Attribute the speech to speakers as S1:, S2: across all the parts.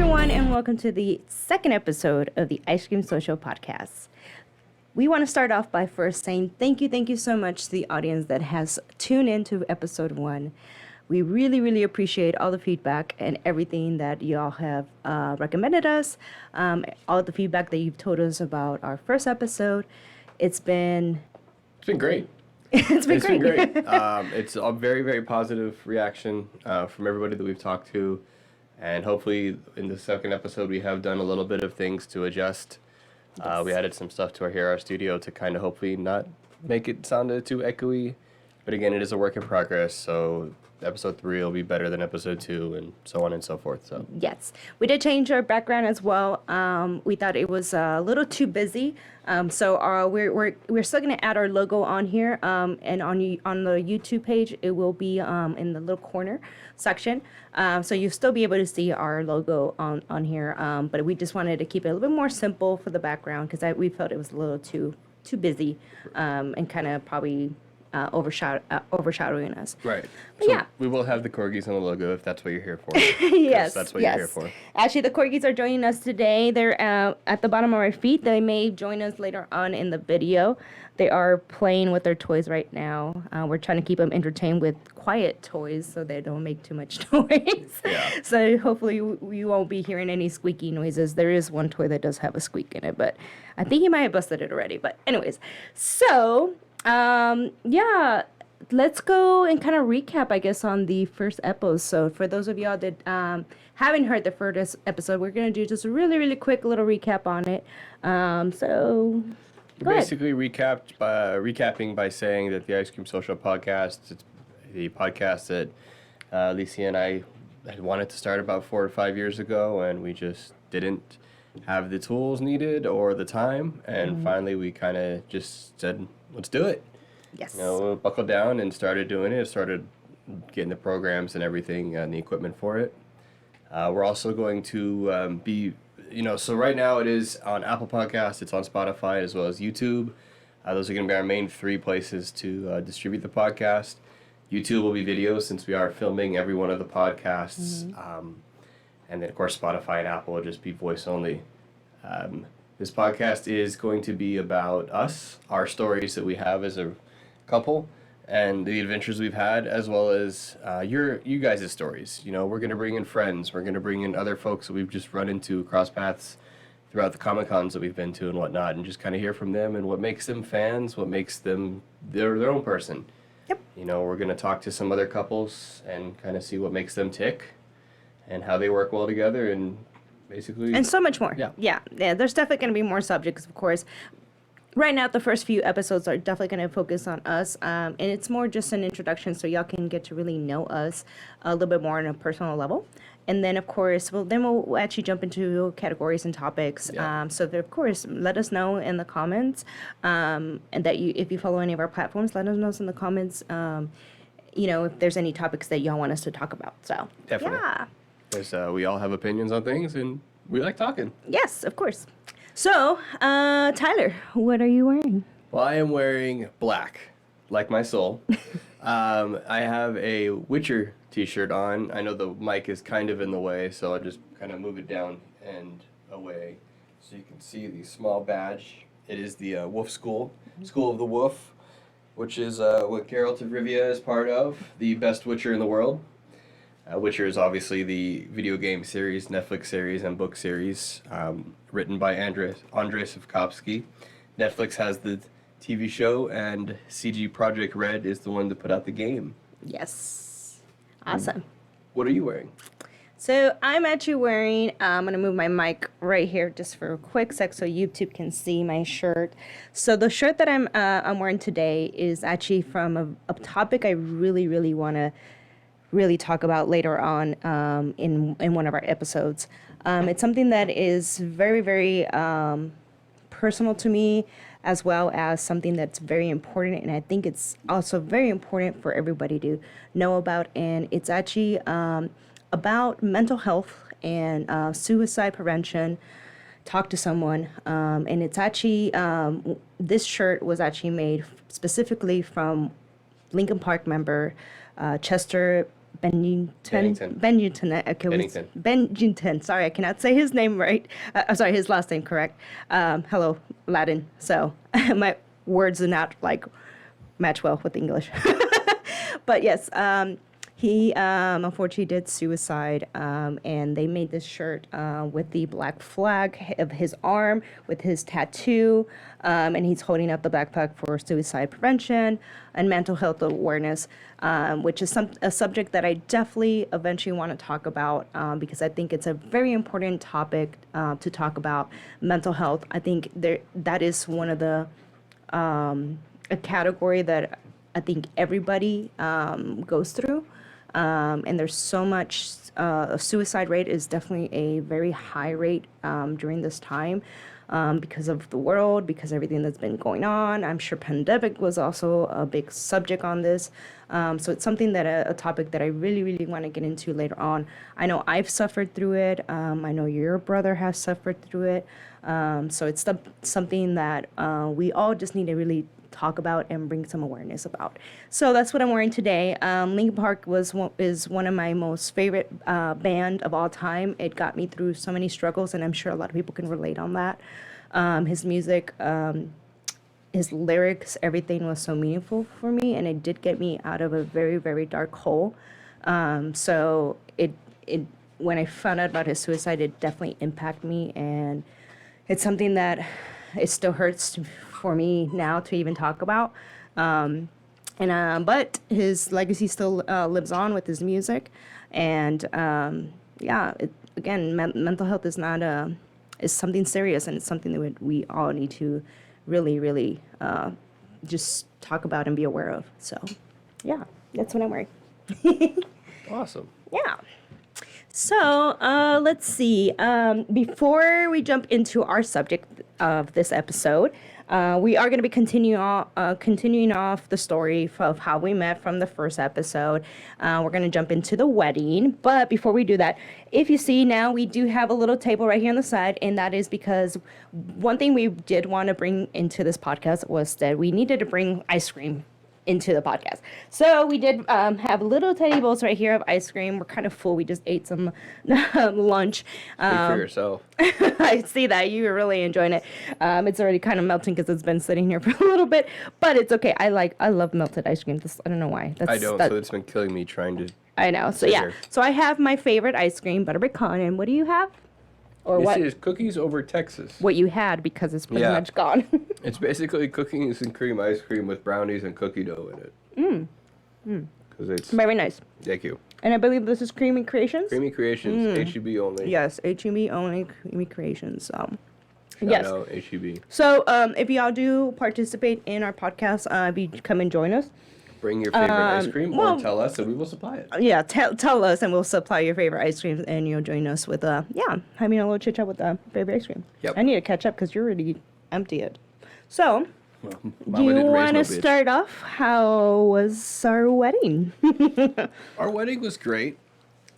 S1: everyone, and welcome to the second episode of the Ice Cream Social Podcast. We want to start off by first saying thank you so much to the audience that has tuned into episode 1. We really appreciate all the feedback and everything that y'all have recommended us, all the feedback that you've told us about our first episode. It's been
S2: great.
S1: It's been great.
S2: It's a very positive reaction from everybody that we've talked to. And hopefully in the second episode, we have done a little bit of things to adjust. Yes. We added some stuff to our studio to kind of hopefully not make it sound too echoey. But again, it is a work in progress. So episode 3 will be better than episode 2 and so on and so forth. So
S1: yes, we did change our background as well. We thought it was a little too busy. So we're still going to add our logo on here. And on the YouTube page, it will be in the little corner section. So you'll still be able to see our logo on here. But we just wanted to keep it a little bit more simple for the background because we felt it was a little too busy and kind of probably overshadowing us.
S2: Right.
S1: But
S2: so
S1: yeah.
S2: We will have the corgis on the logo if that's what you're here for.
S1: Yes.
S2: That's what you're here for.
S1: Actually, the corgis are joining us today. They're at the bottom of our feet. They may join us later on in the video. They are playing with their toys right now. We're trying to keep them entertained with quiet toys so they don't make too much noise.
S2: Yeah.
S1: So hopefully you won't be hearing any squeaky noises. There is one toy that does have a squeak in it, but I think he might have busted it already. But anyways, so yeah, let's go and kind of recap, I guess, on the first episode. For those of y'all that haven't heard the first episode, we're going to do just a really quick little recap on it. So go
S2: basically recapping by saying that the Ice Cream Social Podcast, it's the podcast that Alicia and I had wanted to start about 4 or 5 years ago, and we just didn't have the tools needed or the time, and finally we kind of just said, let's do it.
S1: Yes.
S2: We buckled down and started doing it, started getting the programs and everything and the equipment for it. We're also going to be, so right now it is on Apple Podcasts, it's on Spotify, as well as YouTube. Those are going to be our main 3 places to distribute the podcast. YouTube will be videos since we are filming every one of the podcasts. And then, of course, Spotify and Apple will just be voice only. This podcast is going to be about us, our stories that we have as a couple, and the adventures we've had, as well as you guys' stories. We're going to bring in friends. We're going to bring in other folks that we've just run into, cross paths throughout the Comic-Cons that we've been to and whatnot, and just kind of hear from them and what makes them fans, what makes them their own person.
S1: Yep.
S2: We're going to talk to some other couples and kind of see what makes them tick and how they work well together, and basically...
S1: And so much more.
S2: Yeah.
S1: There's definitely going to be more subjects, of course. Right now, the first few episodes are definitely going to focus on us, and it's more just an introduction so y'all can get to really know us a little bit more on a personal level. And then, of course, we'll actually jump into categories and topics.
S2: Yeah.
S1: So, of course, let us know in the comments, and that if you follow any of our platforms, let us know in the comments, if there's any topics that y'all want us to talk about. So,
S2: Definitely.
S1: Yeah.
S2: Because we all have opinions on things, and we like talking.
S1: Yes, of course. So, Tyler, what are you wearing?
S2: Well, I am wearing black, like my soul. I have a Witcher t-shirt on. I know the mic is kind of in the way, so I'll just kind of move it down and away so you can see the small badge. It is the Wolf School, School of the Wolf, which is what Geralt of Rivia is part of, the best Witcher in the world. Witcher is obviously the video game series, Netflix series, and book series written by Andrzej Sapkowski. Netflix has the TV show, and CG Projekt Red is the one to put out the game.
S1: Yes. Awesome.
S2: What are you wearing?
S1: So I'm actually wearing, I'm going to move my mic right here just for a quick sec so YouTube can see my shirt. So the shirt that I'm wearing today is actually from a topic I really want to really talk about later on in one of our episodes. It's something that is very personal to me, as well as something that's very important, and I think it's also very important for everybody to know about. And it's actually about mental health and suicide prevention. Talk to someone, and it's actually this shirt was actually made specifically from Linkin Park member Chester
S2: Bennington.
S1: Bennington. Okay,
S2: Bennington.
S1: Bennington. Sorry, I cannot say his name right. I'm sorry, his last name correct. Hello, Latin. So my words do not like match well with English. But yes, he unfortunately did suicide, and they made this shirt with the black flag of his arm, with his tattoo, and he's holding up the black flag for suicide prevention and mental health awareness, which is a subject that I definitely eventually want to talk about because I think it's a very important topic to talk about mental health. I think that is one of the a category that I think everybody goes through. And there's so much, suicide rate is definitely a very high rate during this time because of the world, because everything that's been going on. I'm sure pandemic was also a big subject on this. So it's something that a topic that I really, really want to get into later on. I know I've suffered through it. I know your brother has suffered through it. So it's something that we all just need to really talk about and bring some awareness about. So that's what I'm wearing today. Linkin Park is one of my most favorite band of all time. It got me through so many struggles, and I'm sure a lot of people can relate on that. His music, his lyrics, everything was so meaningful for me, and it did get me out of a very, very dark hole. So it when I found out about his suicide, it definitely impacted me, and it's something that it still hurts for me now to even talk about. But his legacy still lives on with his music, and mental health is not is something serious, and it's something that we all need to really, really just talk about and be aware of. So, yeah, that's what I'm wearing.
S2: Awesome.
S1: Yeah. So let's see. Before we jump into our subject of this episode, we are going to be continuing off the story of how we met from the first episode. We're going to jump into the wedding. But before we do that, if you see now, we do have a little table right here on the side. And that is because one thing we did want to bring into this podcast was that we needed to bring ice cream into the podcast. So we did have little teddy bowls right here of ice cream. We're kind of full. We just ate some lunch.
S2: Speak for yourself.
S1: I see that. You were really enjoying it. It's already kind of melting because it's been sitting here for a little bit, but it's okay. I love melted ice cream. I don't know why.
S2: I don't, so it's been killing me trying to.
S1: I know. So yeah. So I have my favorite ice cream, butter pecan, and what do you have? Or
S2: this
S1: what?
S2: is cookies over Texas.
S1: What you had, because it's pretty much gone.
S2: It's basically cookies and cream ice cream with brownies and cookie dough in it. Because it's
S1: very nice.
S2: Thank you.
S1: And I believe this is Creamy Creations.
S2: Creamy Creations, H-E-B only.
S1: Yes, H-E-B only, Creamy Creations.
S2: Shout out H-E-B.
S1: So if y'all do participate in our podcast, if you come and join us.
S2: Bring your favorite ice cream or tell us and we will supply it.
S1: Yeah, tell us and we'll supply your favorite ice cream, and you'll join us with having a little chit chat with the favorite ice cream.
S2: Yep.
S1: I need to catch up because you're already empty. So,
S2: Well,
S1: do you want to start off? How was our wedding?
S2: Our wedding was great.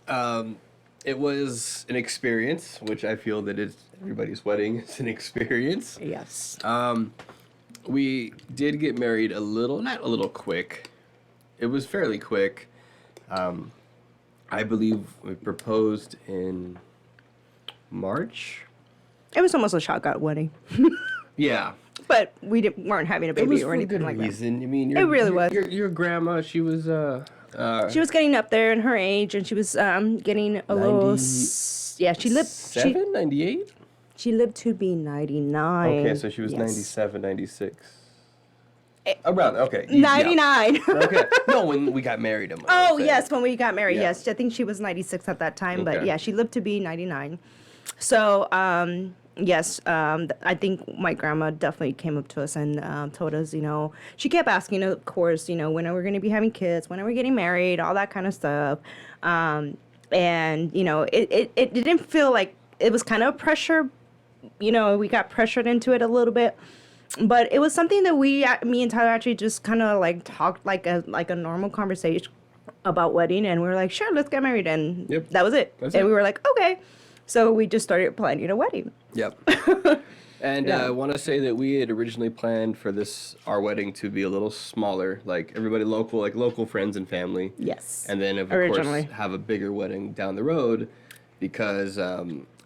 S2: It was an experience, which I feel that is everybody's wedding is an experience.
S1: Yes.
S2: We did get married not a little quick. It was fairly quick. I believe we proposed in March.
S1: It was almost a shotgun wedding.
S2: Yeah.
S1: But we weren't having a baby or anything like that.
S2: I mean,
S1: it really was.
S2: Your grandma, she was
S1: she was getting up there in her age, and she was getting a little. Yeah, she lived.
S2: 98?
S1: She lived to be 99.
S2: Okay, so she was 97, 96. Around, okay.
S1: 99.
S2: Yeah. Okay. No, when we got married.
S1: Yes, when we got married, yes. I think she was 96 at that time, but yeah, she lived to be 99. So, yes, I think my grandma definitely came up to us and told us, she kept asking, of course, when are we going to be having kids? When are we getting married? All that kind of stuff. And, it didn't feel like it was kind of pressure. We got pressured into it a little bit. But it was something that me and Tyler actually just kind of like talked like a normal conversation about wedding, and we were like, sure, let's get married, and that was it. We were like, okay. So we just started planning a wedding.
S2: Yep. And
S1: Yeah.
S2: I want to say that we had originally planned for our wedding to be a little smaller, like everybody local, like local friends and family.
S1: Yes.
S2: And then, of
S1: Originally.
S2: course, have a bigger wedding down the road because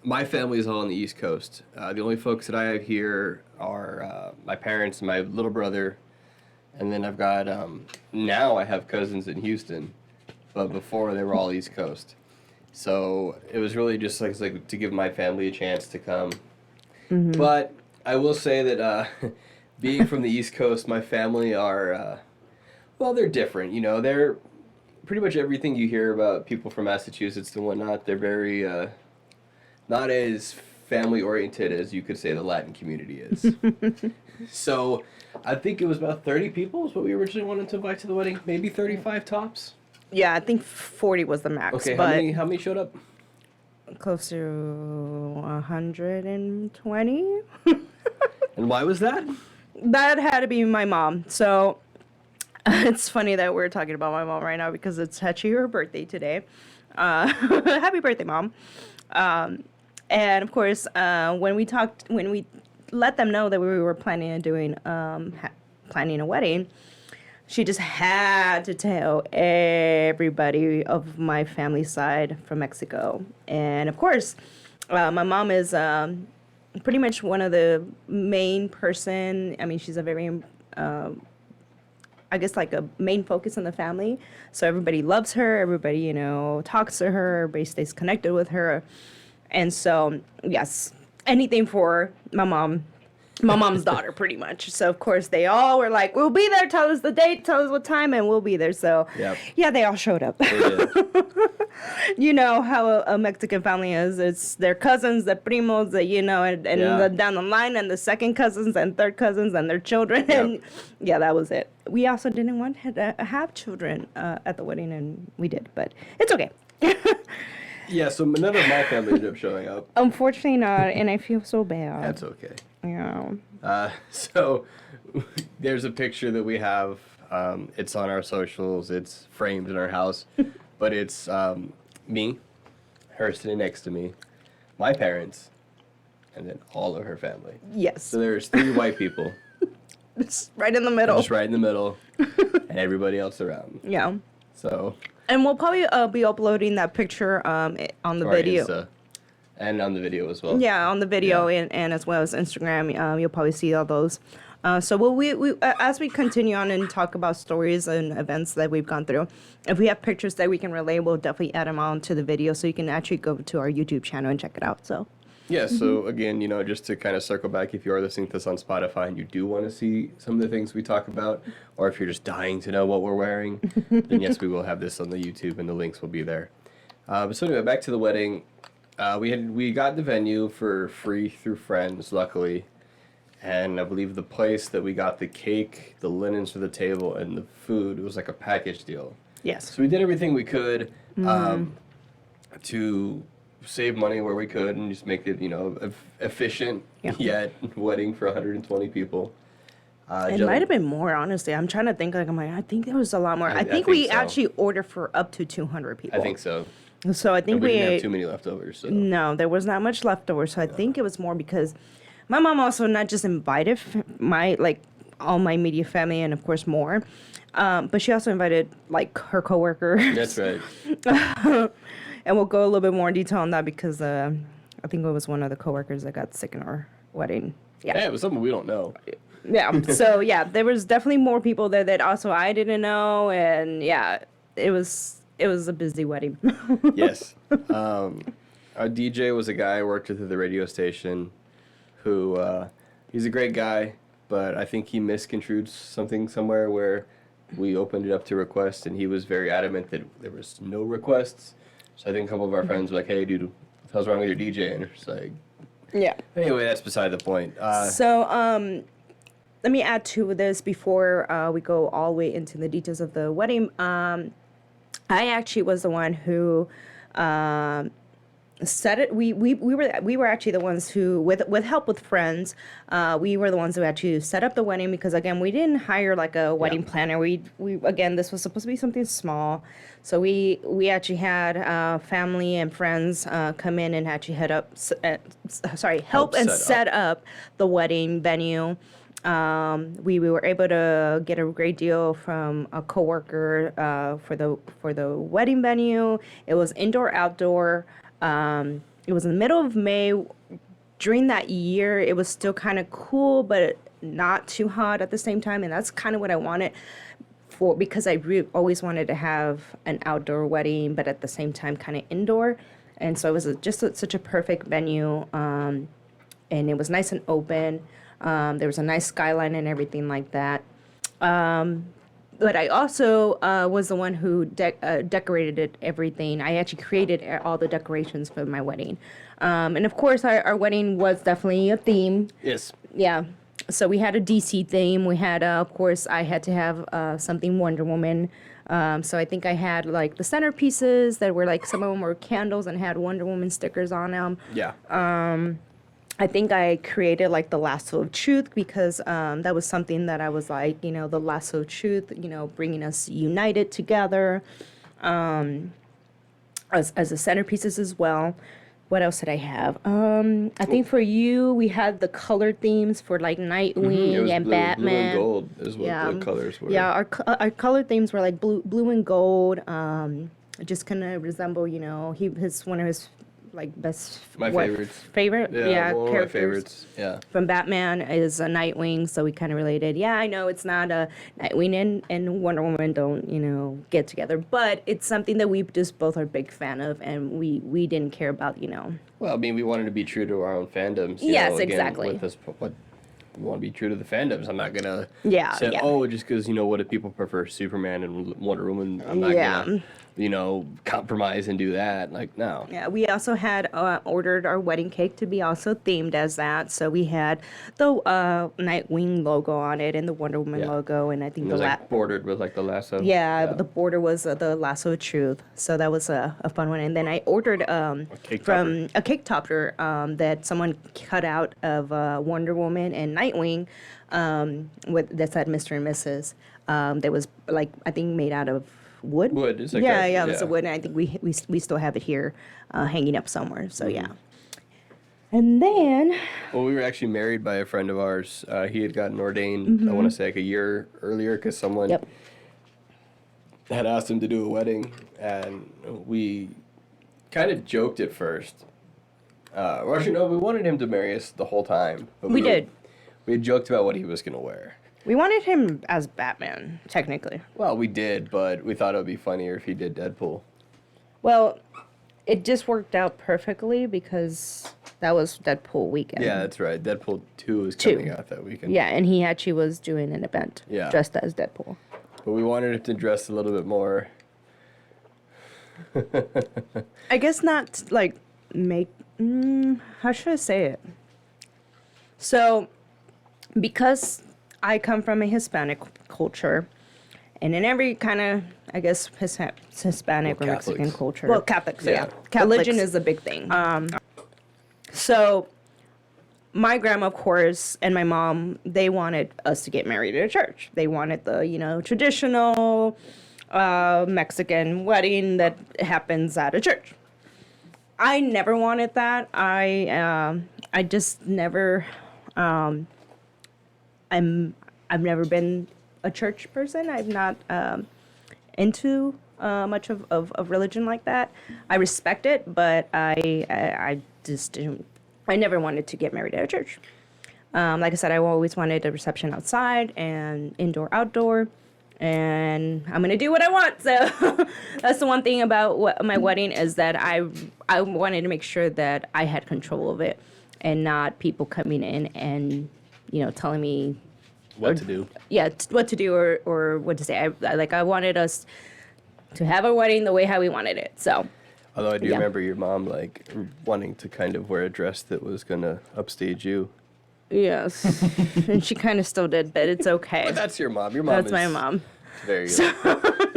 S2: my family is all on the East Coast. The only folks that I have here are my parents and my little brother. And then I've got, now I have cousins in Houston, but before they were all East Coast. So it was really just like to give my family a chance to come. But I will say that being from the East Coast, my family are, well, they're different. You know, they're pretty much everything you hear about people from Massachusetts and whatnot. They're very not as family oriented as you could say the Latin community is. So I think it was about 30 people is what we originally wanted to invite to the wedding. Maybe 35 tops.
S1: Yeah, I think 40 was the max.
S2: Okay,
S1: but
S2: how many showed up?
S1: close to 120.
S2: And why was that?
S1: That had to be my mom. So it's funny that we're talking about my mom right now because it's actually her birthday today. Happy birthday, Mom. And of course, when we let them know that we were planning on doing planning a wedding, she just had to tell everybody of my family side from Mexico. And of course, my mom is pretty much one of the main person. I mean, she's a very, I guess, like a main focus in the family. So everybody loves her. Everybody, you know, talks to her. Everybody stays connected with her. And so, yes, anything for my mom's daughter, pretty much. So, of course, they all were like, we'll be there. Tell us the date. Tell us what time. And we'll be there. So,
S2: Yep.
S1: yeah, they all showed up.
S2: They did.
S1: You know how a Mexican family is. It's their cousins, the primos, you know, and
S2: Yeah.
S1: down the line, and the second cousins and third cousins and their children.
S2: Yep.
S1: And yeah, that was it. We also didn't want to have children at the wedding, and we did. But it's okay.
S2: Yeah, so none of my family ended up showing up.
S1: Unfortunately not, and I feel so bad.
S2: That's okay.
S1: Yeah.
S2: So there's a picture that we have. It's on our socials. It's framed in our house. But it's me, her sitting next to me, my parents, and then all of her family.
S1: Yes.
S2: So there's 3 white people.
S1: It's right in the middle.
S2: Just right in the middle. And everybody else around.
S1: Yeah.
S2: So.
S1: And we'll probably be uploading that picture on the
S2: to our
S1: video.
S2: Insta, and on the video as well.
S1: Yeah, on the video and as well as Instagram, you'll probably see all those. So we as we continue on and talk about stories and events that we've gone through, if we have pictures that we can relay, we'll definitely add them on to the video so you can actually go to our YouTube channel and check it out. So.
S2: Yeah, so again, you know, just to kind of circle back, if you are listening to this on Spotify and you do want to see some of the things we talk about, or if you're just dying to know what we're wearing, then yes, we will have this on the YouTube and the links will be there. So anyway, back to the wedding. We got the venue for free through friends, luckily. And I believe the place that we got the cake, the linens for the table, and the food, it was like a package deal.
S1: Yes.
S2: So we did everything we could to save money where we could and just make it, you know, efficient yet wedding for 120 people.
S1: It might have been more, honestly. I'm trying to think. Like, I think there was a lot more. I think we
S2: so.
S1: actually ordered for up to 200 people.
S2: I think so.
S1: So I think
S2: And we didn't have too many leftovers. So.
S1: No, there was not much leftover. So I think it was more because my mom also not just invited all my immediate family and of course more, but she also invited like her coworkers.
S2: That's right.
S1: And we'll go a little bit more in detail on that because I think it was one of the coworkers that got sick in our wedding.
S2: Yeah, it was someone we don't know.
S1: Yeah. So yeah, there was definitely more people there that also I didn't know, and yeah, it was a busy wedding.
S2: Yes. Our DJ was a guy I worked with at the radio station who, he's a great guy, but I think he misconstrued something somewhere where we opened it up to requests, and he was very adamant that there was no requests. So I think a couple of our friends were like, hey, dude, what the hell's wrong with your DJ? And it's like,
S1: Yeah.
S2: anyway, that's beside the point.
S1: So let me add to this before we go all the way into the details of the wedding. I actually was the one who set it. We were actually the ones who, with help with friends, we were the ones who actually set up the wedding because again we didn't hire like a wedding planner. We again this was supposed to be something small, so we actually had family and friends come in and actually help and set up the wedding venue. We were able to get a great deal from a coworker for the wedding venue. It was indoor outdoor. It was in the middle of May. During that year, it was still kind of cool, but not too hot at the same time, and that's kind of what I wanted because I always wanted to have an outdoor wedding, but at the same time kind of indoor, and so it was such a perfect venue, and it was nice and open. There was a nice skyline and everything like that. But I also was the one who decorated everything. I actually created all the decorations for my wedding. And of course, our wedding was definitely a theme.
S2: Yes.
S1: Yeah. So we had a DC theme. We had, of course, I had to have something Wonder Woman. So I think I had like the centerpieces that were like, some of them were candles and had Wonder Woman stickers on them.
S2: Yeah.
S1: I think I created like the lasso of truth because that was something that I was like, the lasso of truth, bringing us united together as the centerpieces as well. What else did I have? I think for you, we had the color themes for like Nightwing and Batman.
S2: Blue and gold is what the colors were.
S1: Yeah, our color themes were like blue and gold. Just kind of resemble, one of his like favorite
S2: one
S1: characters.
S2: of my favorites. Yeah,
S1: from Batman is a Nightwing, so we kind of related. Yeah, I know it's not a Nightwing and Wonder Woman don't get together, but it's something that we just both are big fan of, and we didn't care about.
S2: Well, I mean, we wanted to be true to our own fandoms.
S1: Yes, exactly.
S2: With this, what we want to be true to the fandoms. I'm not gonna say, just because what do people prefer, Superman and Wonder Woman. I'm not gonna compromise and do that. Like, no.
S1: Yeah, we also had ordered our wedding cake to be also themed as that. So we had the Nightwing logo on it and the Wonder Woman logo, and I think
S2: it was bordered with like the lasso.
S1: Yeah, the border was the lasso of truth. So that was a fun one. And then I ordered a cake topper that someone cut out of Wonder Woman and Nightwing that said Mr. and Mrs. That was like I think made out of wood.
S2: It's like
S1: it was a wood, and I think we still have it here, hanging up somewhere. So yeah. And then.
S2: Well, we were actually married by a friend of ours. He had gotten ordained. I want to say like a year earlier because someone had asked him to do a wedding, and we kind of joked at first. Well, actually, no, we wanted him to marry us the whole time. But
S1: we did.
S2: We had joked about what he was going to wear.
S1: We wanted him as Batman, technically.
S2: Well, we did, but we thought it would be funnier if he did Deadpool.
S1: Well, it just worked out perfectly because that was Deadpool weekend.
S2: Yeah, that's right. Deadpool 2 is coming out that weekend.
S1: Yeah, and he actually was doing an event dressed as Deadpool.
S2: But we wanted him to dress a little bit more.
S1: I guess not like how should I say it? So, because I come from a Hispanic culture, and in every kind of, I guess, Hispanic or Mexican culture. Well, Catholics, yeah. Religion is a big thing. So, my grandma, of course, and my mom, they wanted us to get married at a church. They wanted the, traditional Mexican wedding that happens at a church. I never wanted that. I just never. I've never been a church person. I'm not into much of religion like that. I respect it, but I just didn't. I never wanted to get married at a church. Like I said, I always wanted a reception outside and indoor, outdoor, and I'm gonna do what I want. So that's the one thing about my wedding is that I wanted to make sure that I had control of it, and not people coming in and telling me
S2: what to do.
S1: Yeah, what to do or what to say. I wanted us to have a wedding the way how we wanted it. So.
S2: Although I do remember your mom wanting to kind of wear a dress that was gonna upstage you.
S1: Yes, and she kind of still did, but it's okay.
S2: But that's your mom. Your mom.
S1: That's my mom.
S2: Very good.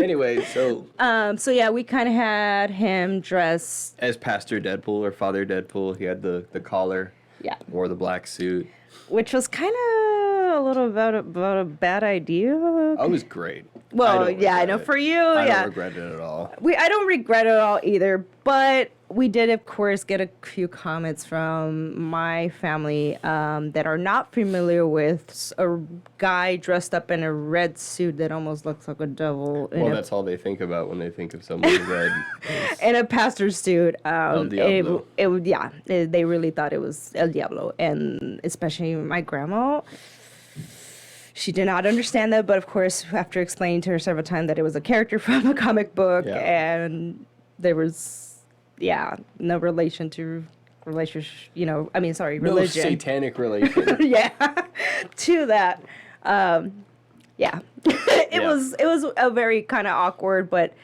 S2: Anyway, so
S1: So yeah, we kind of had him dressed.
S2: as Pastor Deadpool or Father Deadpool, he had the collar,
S1: Yeah.
S2: wore the black suit.
S1: Which was kind of a little about a bad idea.
S2: I was great.
S1: Well,
S2: don't
S1: yeah, I
S2: regret
S1: know
S2: it.
S1: for you,
S2: I
S1: yeah.
S2: don't regret it at all.
S1: I don't regret it at all either, but we did, of course, get a few comments from my family that are not familiar with a guy dressed up in a red suit that almost looks like a devil
S2: Well, that's all they think about when they think of someone in red.
S1: in a pastor's suit.
S2: El Diablo.
S1: They really thought it was El Diablo, and especially my grandma. She did not understand that, but of course, after explaining to her several times that it was a character from a comic book,
S2: Yeah.
S1: and there was, no relation to relationship,
S2: No
S1: religion.
S2: satanic relation.
S1: Yeah, to that. It
S2: Yeah.
S1: was a very kind of awkward, but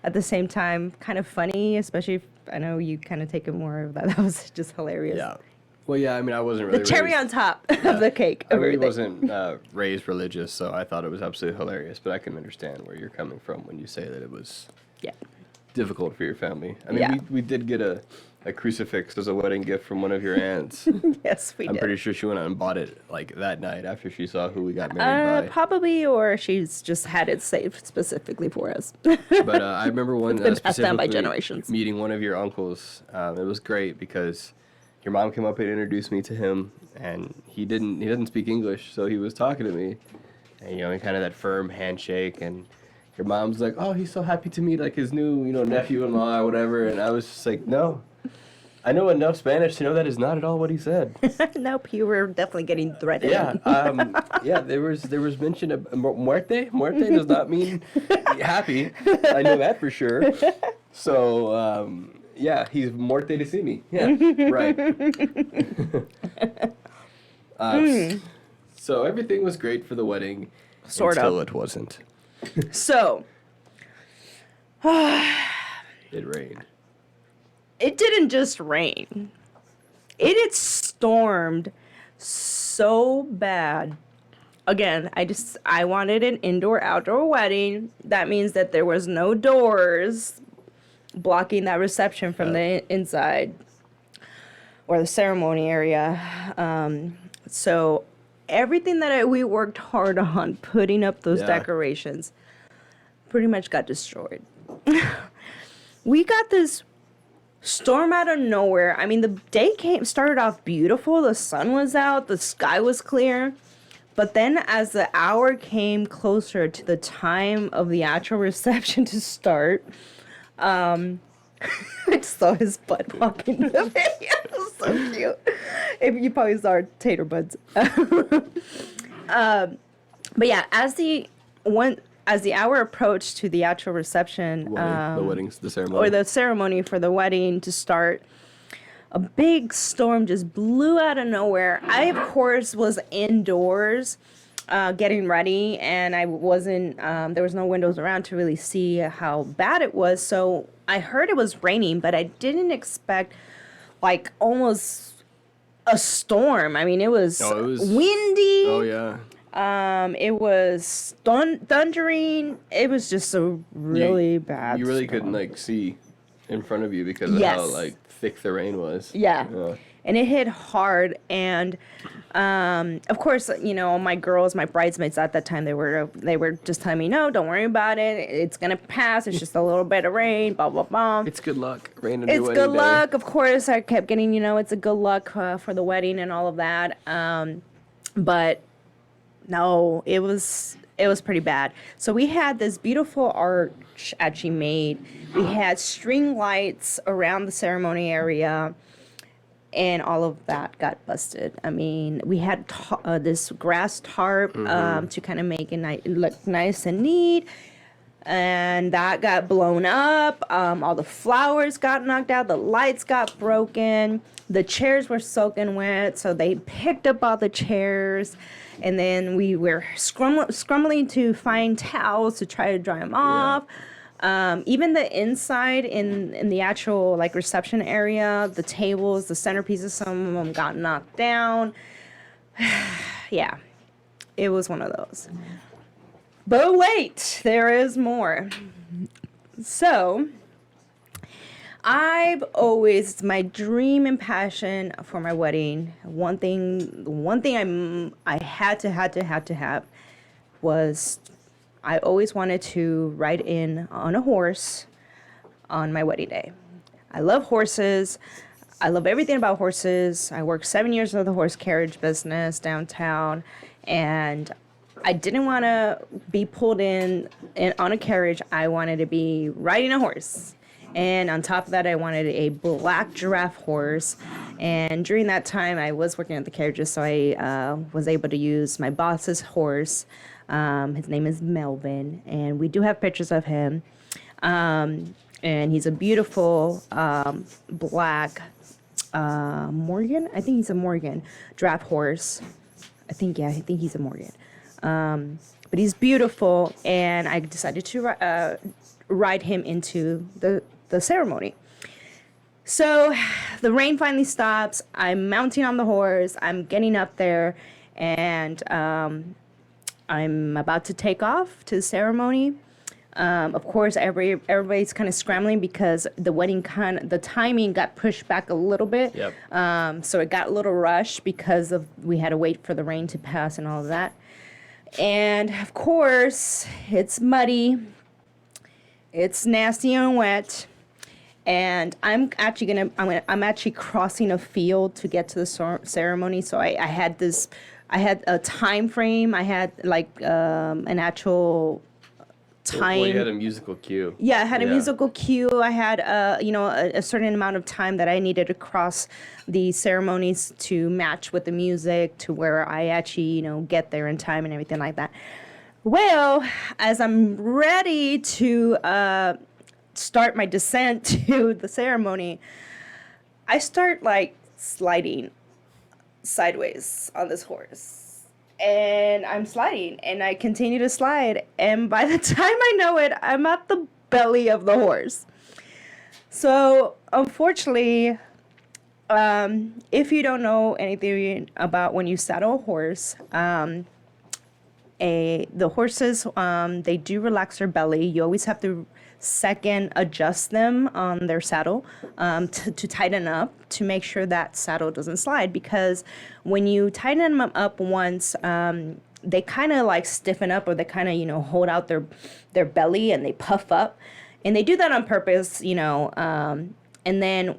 S1: at the same time, kind of funny, especially if I know you kind of take it more of that. That was just hilarious.
S2: Yeah. Well, yeah, I mean, I wasn't really
S1: The cherry
S2: raised,
S1: on top of the cake.
S2: I
S1: of
S2: really
S1: everything.
S2: wasn't raised religious, so I thought it was absolutely hilarious. But I can understand where you're coming from when you say that it was
S1: Yeah.
S2: difficult for your family. I mean,
S1: Yeah.
S2: we did get a crucifix as a wedding gift from one of your aunts.
S1: Yes, we
S2: I'm
S1: did.
S2: pretty sure she went out and bought it like that night after she saw who we got married by.
S1: Probably, or she's just had it saved specifically for us.
S2: But I remember one
S1: been passed down by
S2: specifically
S1: generations.
S2: meeting one of your uncles. It was great because your mom came up and introduced me to him, and he doesn't speak English, so he was talking to me, and kind of that firm handshake, and your mom's like, "Oh, he's so happy to meet like his new nephew-in-law or whatever," and I was just like, "No, I know enough Spanish to know that is not at all what he said."
S1: Nope, you were definitely getting threatened.
S2: Yeah, there was mention of muerte. Muerte does not mean happy. I know that for sure. So, yeah, he's muerte to see me. Yeah, right. So everything was great for the wedding.
S1: Sort of.
S2: Until it wasn't.
S1: So,
S2: It rained.
S1: it didn't just rain. It had stormed so bad. Again, I wanted an indoor-outdoor wedding. That means that there was no doors blocking that reception from the inside or the ceremony area. So everything that we worked hard on putting up those
S2: Yeah.
S1: decorations pretty much got destroyed. We got this storm out of nowhere. I mean, the day started off beautiful. The sun was out, the sky was clear. But then as the hour came closer to the time of the actual reception to start, I just saw his butt pop in the video. It was so cute. If you probably saw our tater buds. But yeah, as the hour approached to the actual reception,
S2: The ceremony.
S1: or the ceremony for the wedding to start, a big storm just blew out of nowhere. I, of course, was indoors getting ready, and I wasn't, there was no windows around to really see how bad it was. So I heard it was raining, but I didn't expect like almost a storm. I mean, it was,
S2: Oh, it was-
S1: windy.
S2: Oh yeah.
S1: It was thundering. It was just a really bad
S2: You really
S1: storm.
S2: couldn't like see in front of you because of
S1: Yes.
S2: how like thick the rain was.
S1: Yeah.
S2: Yeah.
S1: And it hit hard. And of course, my girls, my bridesmaids at that time, they were just telling me, no, don't worry about it. It's gonna pass. It's just a little bit of rain. Blah blah blah.
S2: It's good luck. Rain on your
S1: It's
S2: wedding
S1: good
S2: day.
S1: luck. Of course, I kept getting, it's a good luck for the wedding and all of that. But no, it was pretty bad. So we had this beautiful arch actually made. We had string lights around the ceremony area, and all of that got busted. I mean, we had this grass tarp to kind of make it look nice and neat. And that got blown up. All the flowers got knocked out. The lights got broken. The chairs were soaking wet, so they picked up all the chairs. And then we were scrambling to find towels to try to dry them off. Even the inside in the actual like reception area, the tables, the centerpieces, some of them got knocked down. Yeah, it was one of those. But wait, there is more. So, it's my dream and passion for my wedding. I had to have was I always wanted to ride in on a horse on my wedding day. I love horses. I love everything about horses. I worked 7 years in the horse carriage business downtown, and I didn't want to be pulled in on a carriage. I wanted to be riding a horse. And on top of that, I wanted a black giraffe horse. And during that time, I was working at the carriages, so I was able to use my boss's horse. His name is Melvin, and we do have pictures of him. And he's a beautiful black Morgan. I think he's a Morgan draft horse. I think he's a Morgan. But he's beautiful, and I decided to ride him into the ceremony. So the rain finally stops. I'm mounting on the horse. I'm getting up there, and I'm about to take off to the ceremony. Of course, everybody's kind of scrambling because the timing got pushed back a little bit.
S2: Yep.
S1: So it got a little rushed because we had to wait for the rain to pass and all of that. And of course, it's muddy. It's nasty and wet. And I'm actually crossing a field to get to the ceremony. So I had a time frame. I had an actual time.
S2: Well, you had a musical cue.
S1: Yeah, I had a musical cue. I had a certain amount of time that I needed to cross the ceremonies to match with the music to where I actually, get there in time and everything like that. Well, as I'm ready to start my descent to the ceremony, I start sliding sideways on this horse. And I'm sliding, and I continue to slide. And by the time I know it, I'm at the belly of the horse. So, unfortunately, if you don't know anything about when you saddle a horse, the horses, they do relax their belly. You always have to second adjust them on their saddle to tighten up to make sure that saddle doesn't slide, because when you tighten them up once, they kind of stiffen up, or they kind of hold out their belly and they puff up, and they do that on purpose, and then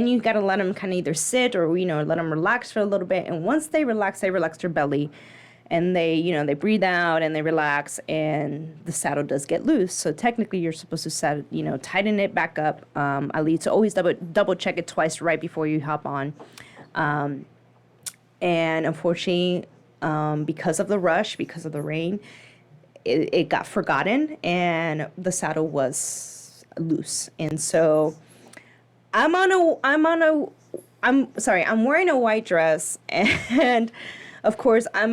S1: you got to let them kind of either sit or let them relax for a little bit. And once they relax their belly, and they breathe out and they relax, and the saddle does get loose. So technically you're supposed to tighten it back up. At least to always double check it twice right before you hop on. And unfortunately, because of the rush, because of the rain, it got forgotten, and the saddle was loose. And so I'm wearing a white dress, and of course I'm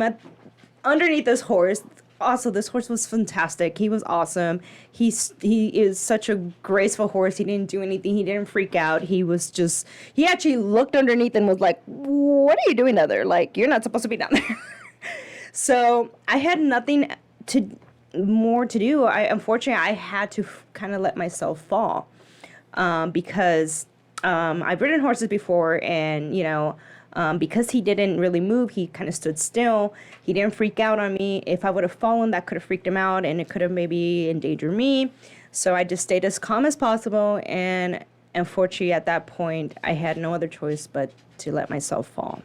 S1: underneath this horse. Also, this horse was fantastic. He was awesome. He is such a graceful horse. He didn't do anything. He didn't freak out. He actually looked underneath and was like, "What are you doing down there? You're not supposed to be down there." So I had nothing more to do. Unfortunately, I had to kind of let myself fall, because I've ridden horses before, and because he didn't really move, he kind of stood still. He didn't freak out on me. If I would have fallen, that could have freaked him out, and it could have maybe endangered me. So I just stayed as calm as possible, and unfortunately at that point, I had no other choice but to let myself fall.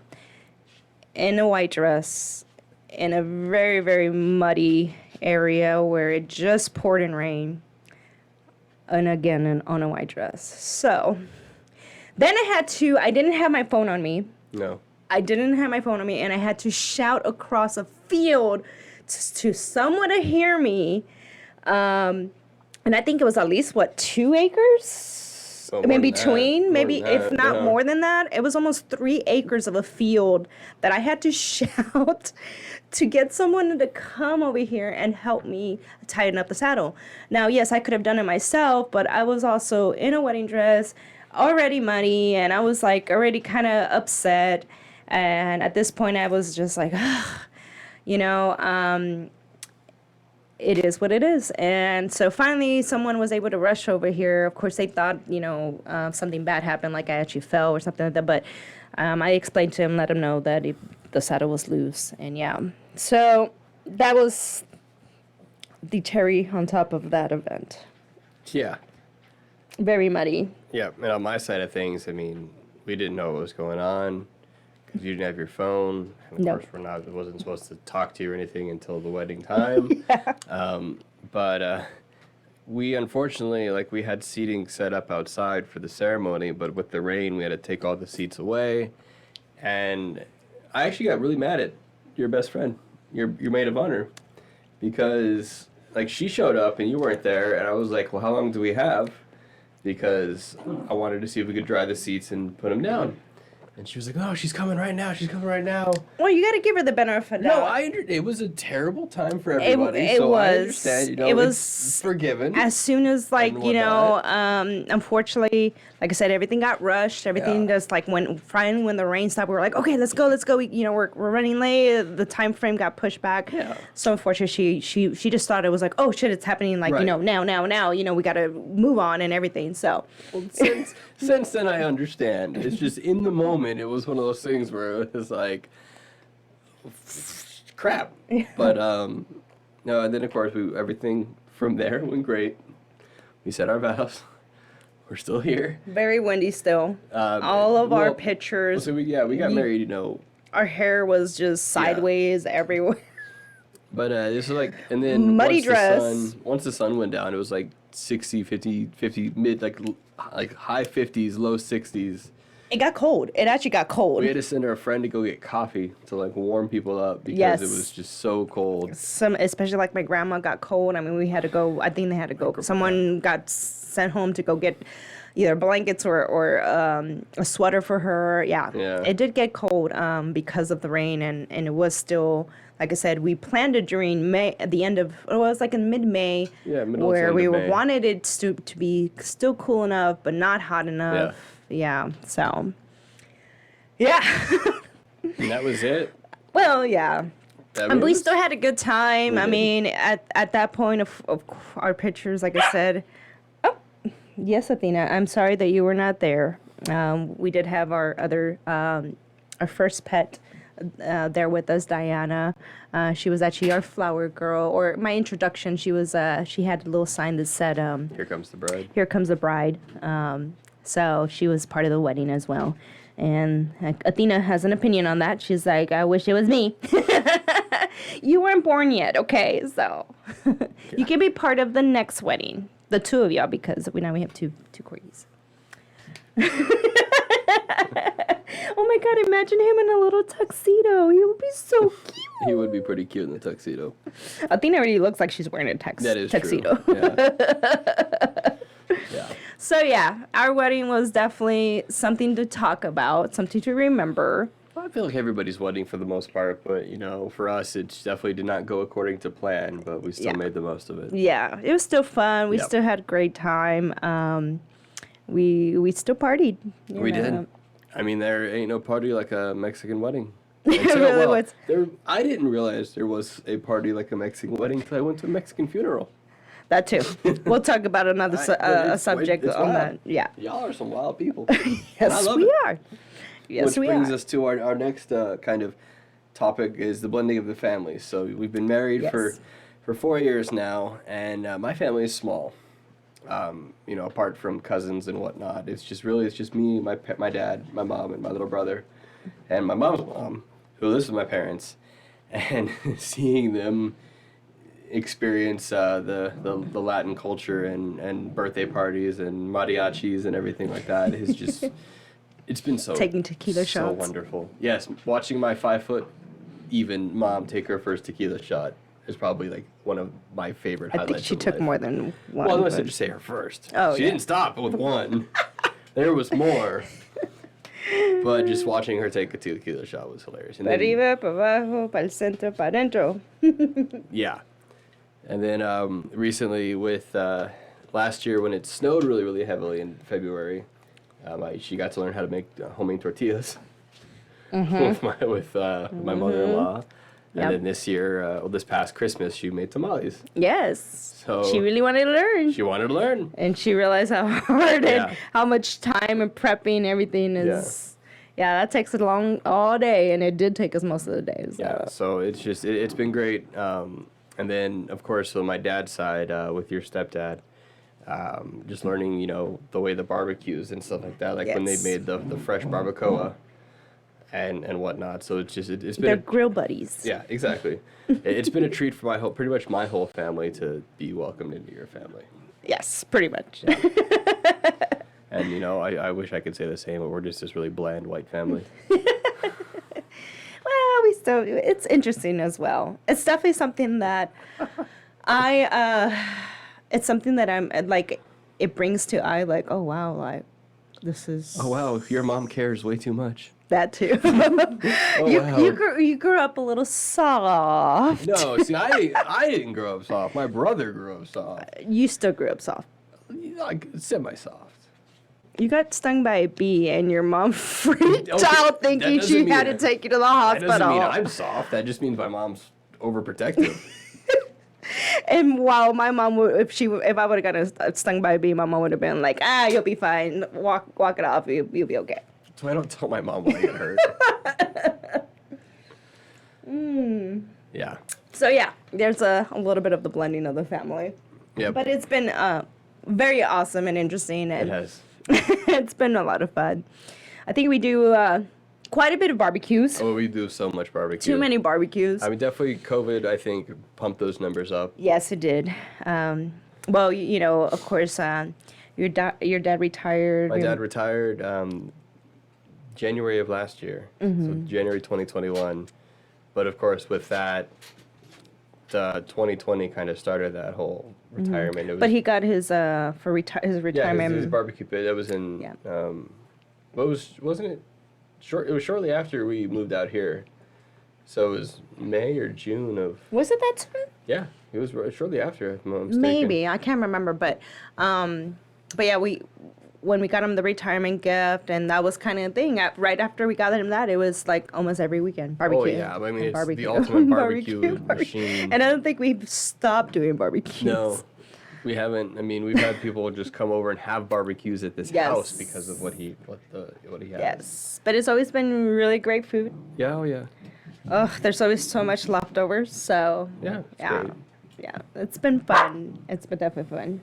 S1: In a white dress, in a very, very muddy area where it just poured in rain, and again on a white dress. So then I didn't have my phone on me.
S2: No.
S1: I didn't have my phone on me, and I had to shout across a field to someone to hear me. And I think it was at least, 2 acres? If not more than that. It was almost 3 acres of a field that I had to shout to get someone to come over here and help me tighten up the saddle. Now, yes, I could have done it myself, but I was also in a wedding dress, already muddy, and I was already kind of upset. And at this point I was just it is what it is. And so finally, someone was able to rush over here. Of course, they thought, something bad happened, like I actually fell or something like that. But I explained to him, let him know that the saddle was loose. And yeah, so that was the cherry on top of that event.
S2: Yeah.
S1: Very muddy.
S2: Yeah, and on my side of things, I mean, we didn't know what was going on because you didn't have your phone. And of course, wasn't supposed to talk to you or anything until the wedding time. But we unfortunately, we had seating set up outside for the ceremony, but with the rain, we had to take all the seats away. And I actually got really mad at your best friend, your maid of honor, because she showed up and you weren't there, and I was like, well, how long do we have? Because I wanted to see if we could dry the seats and put them down. And she was like, oh, she's coming right now. She's coming right now.
S1: Well, you got to give her the benefit of the doubt.
S2: No, it was a terrible time for everybody.
S1: It was.
S2: I understand.
S1: It was
S2: it's forgiven.
S1: As soon as, unfortunately, like I said, everything got rushed. Everything just, finally when the rain stopped, we were like, okay, let's go. We're running late. The time frame got pushed back. Yeah. So, unfortunately, she just thought it was like, oh, shit, it's happening, now. We got to move on and everything. So.
S2: Well, since then, I understand. It's just in the moment, it was one of those things where it was like, crap. Yeah. But no, and then of course everything from there went great. We said our vows. We're still here.
S1: Very windy still. All of our pictures.
S2: So we got married.
S1: Our hair was just sideways everywhere.
S2: But this was and then
S1: muddy dress.
S2: Once the sun went down, it was 60, 50 mid high 50s, low 60s.
S1: It got cold. It actually got cold.
S2: We had to send our friend to go get coffee to warm people up because it was just so cold.
S1: Especially my grandma got cold. I mean, we had to go. I think they had to go. Someone got sent home to go get either blankets or a sweater for her. Yeah. It did get cold because of the rain, and it was still. Like I said, we planned it during May, at the end of, it was in mid-May, where we wanted it to be still cool enough, but not hot enough. Yeah, so, yeah.
S2: And that was it?
S1: Well, yeah. And we still had a good time. I mean, at that point of our pictures, like I said, yes, Athena, I'm sorry that you were not there. We did have our first pet there with us, Diana. She was actually our flower girl, or my introduction. She had a little sign that said,
S2: "Here comes the bride."
S1: Here comes the bride. So she was part of the wedding as well. And Athena has an opinion on that. She's like, I wish it was me. You weren't born yet, okay? So you can be part of the next wedding, the two of y'all, because now we have two corgis. Oh my God, imagine him in a little tuxedo. He would be so cute.
S2: He would be pretty cute in the tuxedo.
S1: Athena already looks like she's wearing a tuxedo.
S2: True. Yeah.
S1: So yeah, our wedding was definitely something to talk about, something to remember.
S2: Well, I feel like everybody's wedding for the most part, but for us, it definitely did not go according to plan, but we still made the most of it.
S1: Yeah, it was still fun. We still had a great time. We still partied.
S2: We did. I mean, there ain't no party like a Mexican wedding.
S1: It really was.
S2: I didn't realize there was a party like a Mexican wedding until I went to a Mexican funeral.
S1: That too. We'll talk about another subject on that. Yeah.
S2: Y'all are some wild people.
S1: Yes, we are. Yes, we are.
S2: Which brings us to our next kind of topic is the blending of the families. So we've been married for 4 years now, and my family is small. Apart from cousins and whatnot, it's just me, my dad, my mom, and my little brother, and my mom's mom, who lives with my parents, and seeing them experience the Latin culture and birthday parties and mariachis and everything like that is just it's been so
S1: taking tequila shots.
S2: So wonderful. Yes, watching my 5 foot even mom take her first tequila shot is probably one of my favorite highlights.
S1: I think she took
S2: life.
S1: more than one.
S2: Well, unless I just say her first.
S1: Oh,
S2: she didn't stop with one. There was more. But just watching her take a tequila shot was hilarious.
S1: Pa arriba, pa abajo, pa el centro, pa adentro.
S2: Yeah. And then recently with last year when it snowed really, really heavily in February, she got to learn how to make homemade tortillas with my mother-in-law. And
S1: Yep.
S2: then this year, this past Christmas, she made tamales.
S1: Yes.
S2: So
S1: she really wanted to learn.
S2: She wanted to learn.
S1: And she realized how hard
S2: Yeah.
S1: and how much time and prepping everything is. Yeah, that takes us long all day, and it did take us most of the day. So.
S2: Yeah, so it's just it's been great. And then of course, on my dad's side, with your stepdad, just learning, the way the barbecues and stuff like that, like when they
S1: Yes.
S2: made the fresh barbacoa and whatnot. So it's just it's
S1: They're
S2: been
S1: grill buddies.
S2: yeah, exactly. It's been a treat for pretty much my whole family to be welcomed into your family.
S1: Yes, pretty much.
S2: And I wish I could say the same, but we're just this really bland white family.
S1: Well, we still, it's interesting as well. It's definitely something that it's something that I'm like, it brings to eye like, oh wow, like this is.
S2: Oh wow, your mom cares way too much.
S1: That too.
S2: Oh,
S1: you,
S2: wow.
S1: you grew up a little soft.
S2: No, see, I didn't grow up soft. My brother grew up soft.
S1: You still grew up soft.
S2: Like semi-soft.
S1: You got stung by a bee and your mom freaked
S2: Okay,
S1: out
S2: that
S1: thinking
S2: doesn't
S1: she
S2: mean
S1: had to
S2: it.
S1: take you to the
S2: That doesn't
S1: hospital.
S2: mean I'm soft. That just means my mom's overprotective.
S1: And while my mom would, if I would have gotten stung by a bee, my mom would have been like, you'll be fine. Walk it off. You'll be okay.
S2: So I don't tell my mom when I get hurt. Yeah.
S1: So yeah, there's a little bit of the blending of the family.
S2: Yeah.
S1: But it's been very awesome and interesting.
S2: It
S1: And
S2: has.
S1: it's been a lot of fun. I think we do quite a bit of barbecues.
S2: Oh, we do so much barbecue.
S1: Too many barbecues.
S2: I mean, definitely COVID, I think, pumped those numbers up.
S1: Yes, it did. Well, of course, your dad retired.
S2: My dad retired January of last year, so January 2021. But of course, with that, 2020 kind of started that whole retirement. It was,
S1: But he got his his
S2: yeah,
S1: retirement.
S2: his barbecue pit. That was in
S1: Yeah.
S2: wasn't it short? It was shortly after we moved out here, so it was May or June of
S1: Was it that soon?
S2: yeah. It was shortly after. If I'm not mistaken.
S1: Maybe, I can't remember, but yeah, when we got him the retirement gift, and that was kind of the thing. Right after we got him that, it was like almost every weekend barbecue.
S2: Oh yeah, I mean
S1: and
S2: it's the ultimate barbecue machine.
S1: And I don't think we've stopped doing barbecues.
S2: No, we haven't. I mean, we've had people just come over and have barbecues at this
S1: Yes.
S2: house because of what he has.
S1: Yes, but it's always been really great food.
S2: Yeah. Oh yeah.
S1: Oh, there's always so much leftovers. So
S2: Yeah. It's
S1: yeah,
S2: great.
S1: yeah, it's been fun. It's been definitely fun.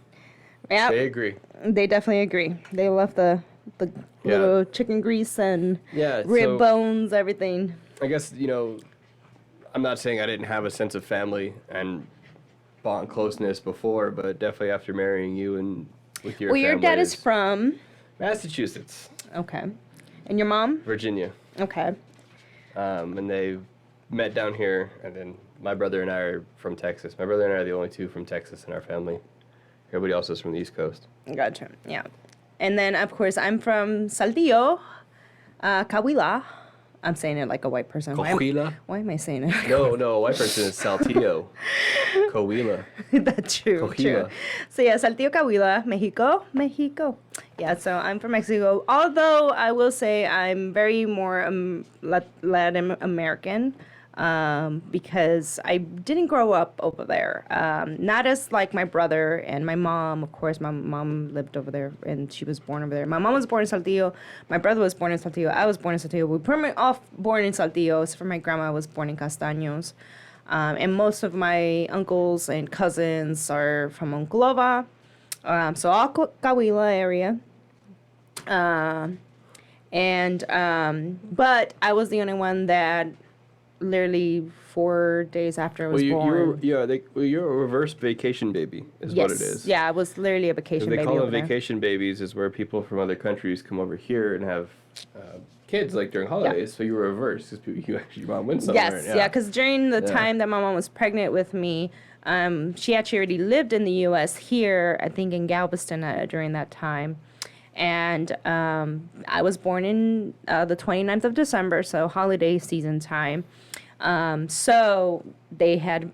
S1: Yeah,
S2: They agree.
S1: they definitely agree. They love the
S2: Yeah.
S1: little chicken grease and
S2: Yeah.
S1: rib
S2: so
S1: bones, everything.
S2: I guess I'm not saying I didn't have a sense of family and bond closeness before, but definitely after marrying you and with your
S1: Well, your
S2: family
S1: dad is from
S2: Massachusetts,
S1: okay, and your mom
S2: Virginia,
S1: okay.
S2: and they met down here, and then my brother and I are from Texas. My brother and I are the only two from Texas in our family. Everybody else is from the East Coast.
S1: Gotcha. Yeah, and then of course I'm from Saltillo, Cahuila. I'm saying it like a white person.
S2: Coahuila?
S1: Why am I saying it?
S2: No, white person is Saltillo. Coahuila.
S1: That's true. True.
S2: Coahuila.
S1: So yeah, Saltillo, Cahuila, Mexico. Yeah, so I'm from Mexico. Although I will say I'm very more Latin American, because I didn't grow up over there. Not as like my brother and my mom. Of course, my mom lived over there and she was born over there. My mom was born in Saltillo. My brother was born in Saltillo. I was born in Saltillo. We pretty much all born in Saltillo. Except for my grandma was born in Castaños. And most of my uncles and cousins are from Monclova. So all Cahuila area. But I was the only one that literally 4 days after I was born.
S2: you're a reverse vacation baby, is
S1: Yes.
S2: what it is.
S1: Yeah, I was literally a vacation
S2: They
S1: baby
S2: call
S1: over
S2: them
S1: there.
S2: vacation babies, is where people from other countries come over here and have kids, like during holidays. So you were reverse, because your mom went somewhere.
S1: Yes, yeah, because during the
S2: Yeah.
S1: time that my mom was pregnant with me, she actually already lived in the U.S. here, I think in Galveston during that time. And I was born in the 29th of December, so holiday season time. So they had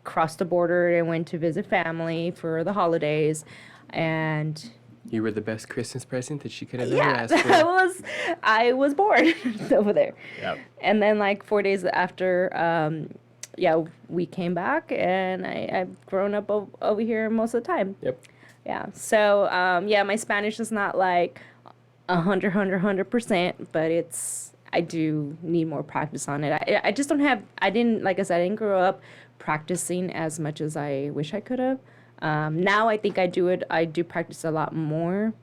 S1: crossed the border and went to visit family for the holidays. And
S2: You were the best Christmas present that she could have ever
S1: Yeah,
S2: asked for.
S1: I was born over there.
S2: Yep.
S1: And then like 4 days after, yeah, we came back, and I've grown up over here most of the time.
S2: Yep.
S1: Yeah. So yeah, my Spanish is not like 100%, but I do need more practice on it. I just don't have. Like I said, I didn't grow up practicing as much as I wish I could have. Now I think I do it. I do practice a lot more,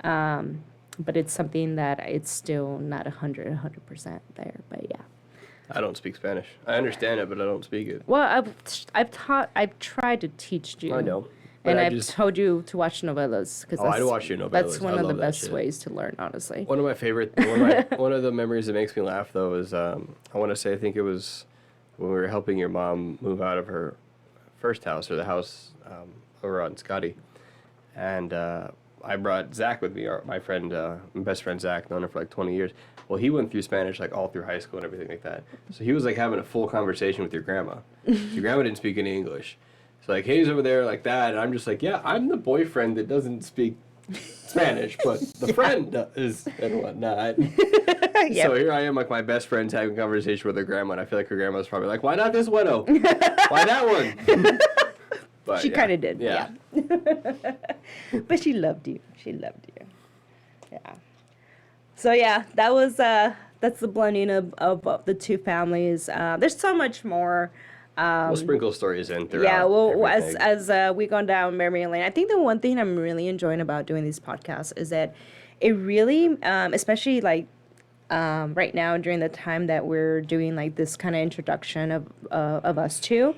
S1: but it's something that it's still not 100% there. But yeah.
S2: I don't speak Spanish. I understand it, but I don't speak it.
S1: Well, I've tried to teach you.
S2: I know. But
S1: And I've told you to watch novellas because
S2: I'd watch your novellas.
S1: that's one
S2: I
S1: of the
S2: love that
S1: best
S2: shit.
S1: ways to learn, honestly.
S2: One of my favorite, one of the memories that makes me laugh though is I want to say I think it was when we were helping your mom move out of her first house or the house over on Scotty, and I brought Zach with me, my friend, my best friend Zach, known him for like 20 years. Well, he went through Spanish like all through high school and everything like that. So he was like having a full conversation with your grandma. Your grandma didn't speak any English. So like, hey, he's over there like that, and I'm just like, yeah, I'm the boyfriend that doesn't speak Spanish, but the friend does and whatnot.
S1: Yep.
S2: So here I am, like my best friend's having a conversation with her grandma, and I feel like her grandma's probably like, why not this widow? Why that one? But,
S1: She
S2: yeah.
S1: kind of did,
S2: Yeah.
S1: But she loved you. She loved you. Yeah. So yeah, that's the blending of the two families. There's so much more.
S2: We'll sprinkle stories in throughout.
S1: Yeah, well,
S2: everything.
S1: as we gone down memory lane, I think the one thing I'm really enjoying about doing these podcasts is that it really, especially like right now during the time that we're doing like this kind of introduction of us two,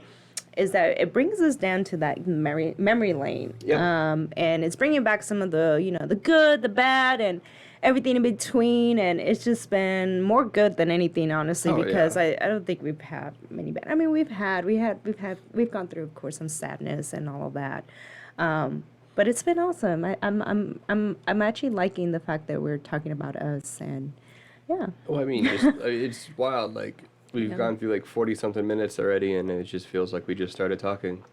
S1: is that it brings us down to that memory lane.
S2: Yep.
S1: And it's bringing back some of the the good, the bad, and everything in between, and it's just been more good than anything, honestly,
S2: Oh,
S1: because
S2: yeah.
S1: I don't think we've had many bad. I mean, we've gone through, of course, some sadness and all of that, but it's been awesome. I'm actually liking the fact that we're talking about us, and yeah,
S2: Well, I mean, just, it's wild. Like we've gone through like 40-something minutes already, and it just feels like we just started talking.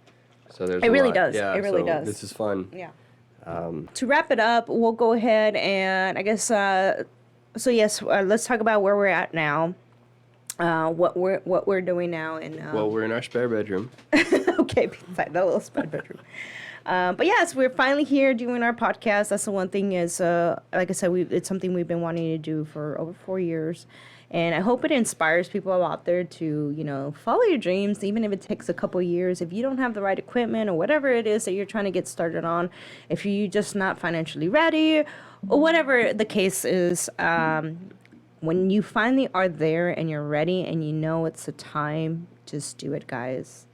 S2: So there's
S1: It
S2: a
S1: really
S2: lot.
S1: does.
S2: Yeah,
S1: It really
S2: so
S1: does.
S2: This is fun.
S1: yeah. To wrap it up, we'll go ahead and I guess so yes, let's talk about where we're at now. What we're doing now, and
S2: Well, we're in our spare bedroom.
S1: okay, beside the little spare bedroom. But yes, we're finally here doing our podcast. That's the one thing is, like I said, it's something we've been wanting to do for over 4 years. And I hope it inspires people out there to, follow your dreams, even if it takes a couple years. If you don't have the right equipment or whatever it is that you're trying to get started on, if you're just not financially ready or whatever the case is, when you finally are there and you're ready and you know it's the time, just do it, guys.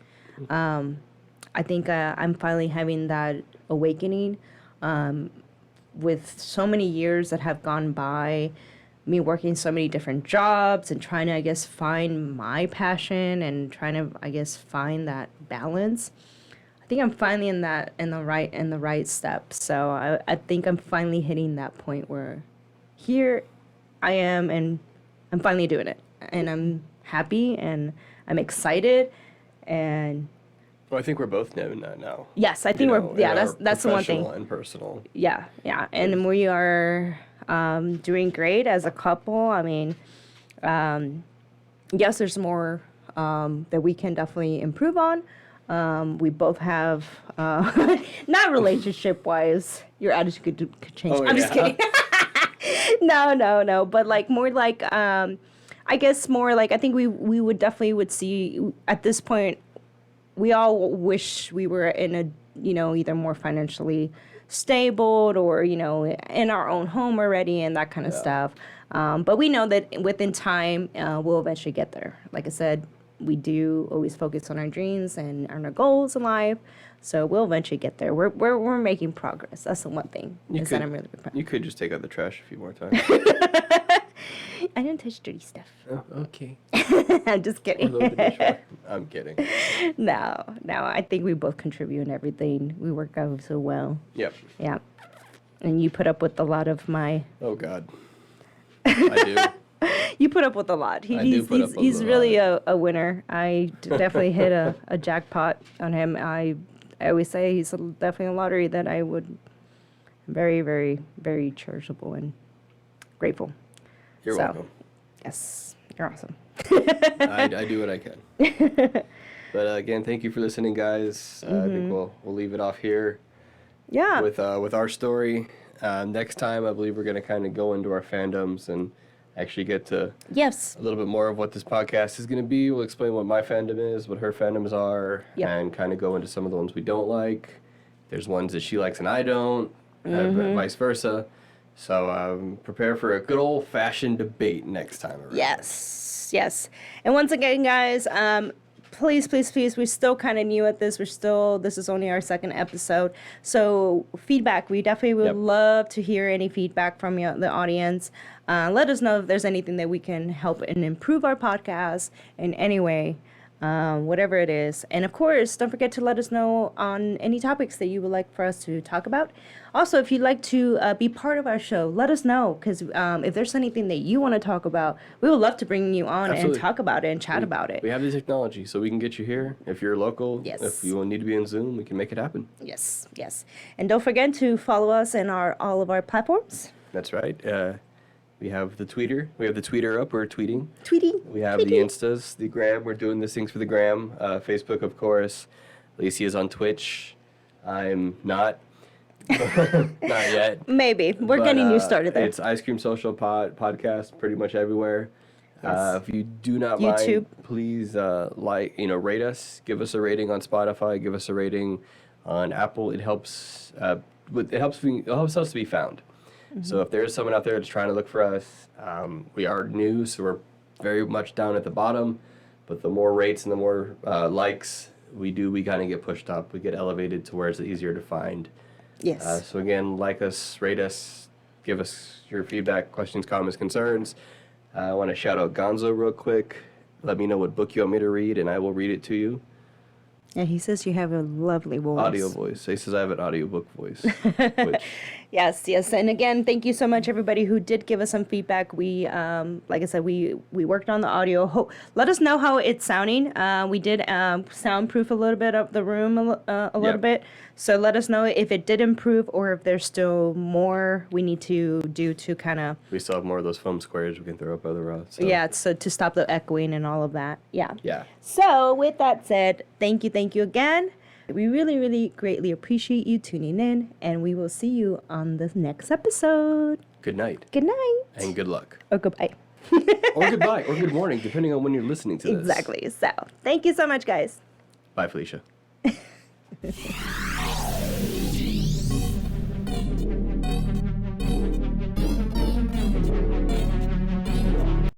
S1: I think I'm finally having that awakening with so many years that have gone by, me working so many different jobs and trying to, I guess, find my passion and trying to, I guess, find that balance. I think I'm finally in the right step. So I think I'm finally hitting that point where here I am and I'm finally doing it. And I'm happy and I'm excited and
S2: Well, I think we're both knowing that now.
S1: yes, I think that's the one thing.
S2: Professional and personal.
S1: Yeah, and we are doing great as a couple. I mean, yes, there's more that we can definitely improve on. We both have, not relationship-wise, your attitude could change.
S2: Oh,
S1: I'm just
S2: yeah.
S1: kidding. No, but like more like, I guess more like I think we would definitely would see at this point. We all wish we were in a, either more financially stable or, in our own home already and that kind of stuff. But we know that within time, we'll eventually get there. Like I said, we do always focus on our dreams and on our goals in life. So we'll eventually get there. We're making progress. That's the one thing that I'm really proud of.
S2: You could just take out the trash a few more times.
S1: I don't touch dirty stuff.
S2: Oh, okay.
S1: I'm just kidding.
S2: Load the dishwasher. I'm kidding.
S1: No, I think we both contribute in everything. We work out so well.
S2: Yep.
S1: Yeah. And you put up with a lot of my.
S2: Oh God. I do.
S1: You put up with a lot. He's
S2: a
S1: really a winner. I definitely hit a jackpot on him. I always say he's definitely a lottery that I would very, very, very charitable and grateful.
S2: You're
S1: So,
S2: welcome.
S1: Yes, you're awesome.
S2: I do what I can. But again, thank you for listening, guys. I think we'll leave it off here
S1: Yeah.
S2: with our story. Next time, I believe we're gonna kind of go into our fandoms and actually get to
S1: Yes.
S2: a little bit more of what this podcast is gonna be. We'll explain what my fandom is, what her fandoms are,
S1: Yep.
S2: and kind of go into some of the ones we don't like. There's ones that she likes and I don't, vice versa. So prepare for a good old-fashioned debate next time around.
S1: Yes. Yes. And once again, guys, please, please, please, we're still kind of new at this. This is only our second episode. So feedback, we definitely would
S2: Yep.
S1: love to hear any feedback from the audience. Let us know if there's anything that we can help and improve our podcast in any way. Whatever it is. And of course, don't forget to let us know on any topics that you would like for us to talk about. Also, if you'd like to be part of our show, let us know, because if there's anything that you want to talk about, we would love to bring you on
S2: Absolutely.
S1: and talk about it and chat about it.
S2: We have the technology, so we can get you here. If you're local,
S1: Yes.
S2: if you need to be in Zoom, we can make it happen.
S1: Yes, yes. And don't forget to follow us in all of our platforms.
S2: That's right. We have the Tweeter. We have the Tweeter up. We're tweeting.
S1: Tweeting.
S2: We have the Instas, the Gram. We're doing these things for the Gram. Facebook, of course. Lacey is on Twitch. I'm not. Not yet.
S1: Maybe. We're
S2: But,
S1: getting you started there.
S2: It's Ice Cream Social podcast pretty much everywhere.
S1: Yes.
S2: If you do not
S1: YouTube.
S2: mind, please rate us. Give us a rating on Spotify. Give us a rating on Apple. It helps. It helps us to be found. So if there's someone out there that's trying to look for us, we are new, so we're very much down at the bottom. But the more rates and the more likes we kind of get pushed up. We get elevated to where it's easier to find.
S1: Yes.
S2: So again, like us, rate us, give us your feedback, questions, comments, concerns. I want to shout out Gonzo real quick. Let me know what book you want me to read, and I will read it to you.
S1: And he says you have a lovely voice.
S2: Audio voice. He says I have an audiobook voice. Which,
S1: Yes, yes. And again, thank you so much, everybody who did give us some feedback. We, like I said, we worked on the audio. Let us know how it's sounding. We did soundproof a little bit of the room a little
S2: Yep.
S1: bit. So let us know if it did improve or if there's still more we need to do to kind of,
S2: we still have more of those foam squares we can throw up by the road. So.
S1: yeah, so to stop the echoing and all of that. Yeah.
S2: Yeah.
S1: So with that said, thank you again. We really, really greatly appreciate you tuning in, and we will see you on the next episode.
S2: Good night.
S1: Good night.
S2: And good luck.
S1: Or goodbye.
S2: Or goodbye. Or good morning, depending on when you're listening to this.
S1: Exactly. So, thank you so much, guys.
S2: Bye, Felicia.